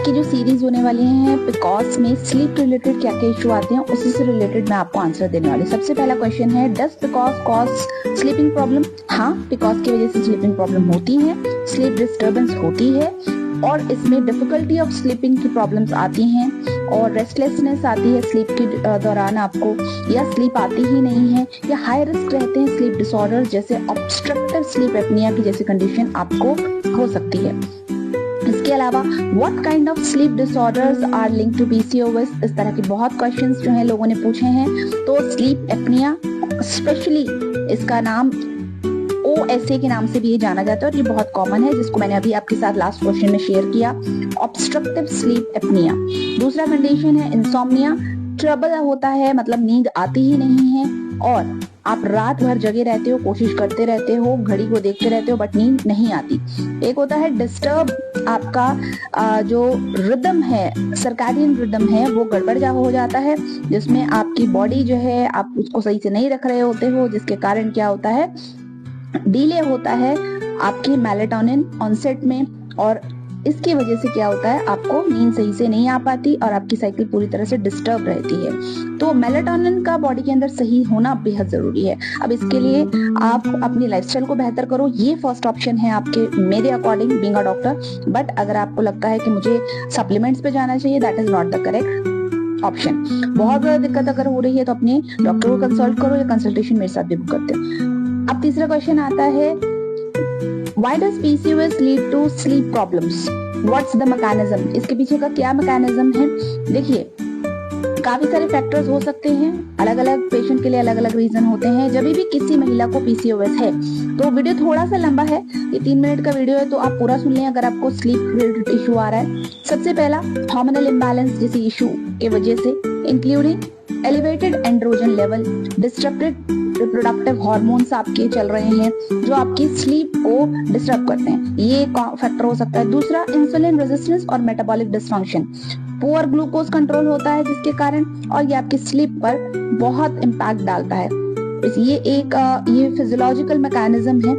की जो सीरीज होने वाली है पिकॉस में स्लीप रिलेटेड क्या क्या इशू आते हैं उसी से रिलेटेड मैं आपको आंसर देने वाली। सबसे पहला क्वेश्चन है, does PCOS cause sleeping problem? हाँ, पिकॉस की वजह से स्लीपिंग प्रॉब्लम होती है, स्लीप डिस्टर्बेंस होती है और इसमें डिफिकल्टी ऑफ स्लीपिंग की प्रॉब्लम्स आती हैं और रेस्टलेसनेस आती है स्लीप के दौरान आपको, या स्लीप आती ही नहीं है, या हाई रिस्क रहते हैं स्लीप डिसऑर्डर जैसे ऑब्स्ट्रक्टिव स्लीप एपनिया की जैसी कंडीशन आपको हो सकती है। इसके अलावा what kind of sleep disorders are linked to PCOS, इस तरह के बहुत क्वेश्चंस जो है लोगों ने पूछे हैं। तो स्लीप एपनिया स्पेशली इसका नाम OSA के नाम से भी ये जाना जाता है और ये बहुत कॉमन है, जिसको मैंने अभी आपके साथ लास्ट क्वेश्चन में शेयर किया, ऑब्स्ट्रक्टिव स्लीप एपनिया। दूसरा कंडीशन है इंसोम्निया, ट्रबल होता है मतलब नींद आती ही नहीं है और आप रात भर जगे रहते हो, कोशिश करते रहते हो, घड़ी को देखते रहते हो बट नींद नहीं आती। एक होता है डिस्टर्ब, आपका जो रिदम है, सर्कैडियन रिदम है वो गड़बड़ जा हो जाता है, जिसमें आपकी बॉडी जो है आप उसको सही से नहीं रख रहे होते हो, जिसके कारण क्या होता है, डिले होता है आपकी मेलेटोनिन ऑनसेट में और इसकी वजह से क्या होता है, आपको नींद सही से नहीं आ पाती और आपकी साइकिल पूरी तरह से डिस्टर्ब रहती है। तो मेलेटोनिन का बॉडी के अंदर सही होना बेहद जरूरी है। अब इसके लिए आप अपनी लाइफस्टाइल को बेहतर करो, ये फर्स्ट ऑप्शन है आपके, मेरे according being a doctor. But अगर आपको लगता है कि मुझे सप्लीमेंट्स पे जाना चाहिए, that is not the correct option. बहुत ज्यादा दिक्कत अगर हो रही है तो अपने डॉक्टर को कंसल्ट करो या कंसल्टेशन मेरे साथ भी बुक करते हो। अब तीसरा क्वेश्चन आता है, Why does PCOS lead to sleep problems? What's the mechanism? इसके पीछे का क्या मैकेनिज्म है? देखिए, काफी सारे फैक्टर्स हो सकते हैं, अलग अलग पेशेंट के लिए अलग अलग रीजन होते हैं। जब भी किसी महिला को PCOS है तो वीडियो थोड़ा सा लंबा है, ये 3 मिनट का वीडियो है, तो आप पूरा सुन लें अगर आपको स्लीप रिलेटेड इशू आ रहा है। सबसे पहला हार्मोनल इम्बैलेंस जैसी इशू के वजह से, including elevated androgen level, disturbed reproductive hormones आपके चल रहे हैं जो आपकी स्लीप को डिस्टर्ब करते हैं, ये फैक्टर हो सकता है। दूसरा, इंसुलिन रेजिस्टेंस और metabolic dysfunction, poor glucose control होता है जिसके कारण, और ये आपकी स्लीप पर बहुत इम्पैक्ट डालता है। ये फिजियोलॉजिकल मैकेनिज्म है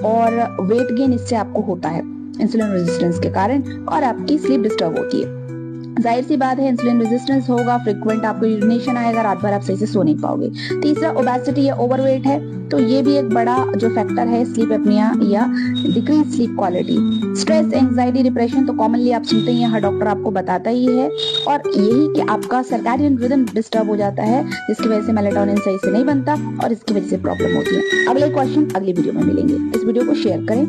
और वेट गेन इससे आपको होता है इंसुलिन रेजिस्टेंस के कारण और आपकी स्लीप डिस्टर्ब होती है। जाहिर सी बात है, इंसुलिन रेजिस्टेंस होगा, फ्रीक्वेंट आपको यूरिनेशन आएगा, रात भर आप सही से सो नहीं पाओगे। तीसरा, ओबेसिटी या ओवरवेट है, तो ये भी एक बड़ा जो फैक्टर है स्लीप एपनिया या decrease sleep quality. Stress, anxiety, depression तो कॉमनली आप सुनते ही हैं, हर डॉक्टर आपको बताता ही है, और यही कि आपका सर्कैडियन रिदम डिस्टर्ब हो जाता है जिसकी वजह से मेलेटोनिन सही से नहीं बनता और इसकी वजह से प्रॉब्लम होती है। अगले क्वेश्चन अगली वीडियो में मिलेंगे, इस वीडियो को शेयर करें।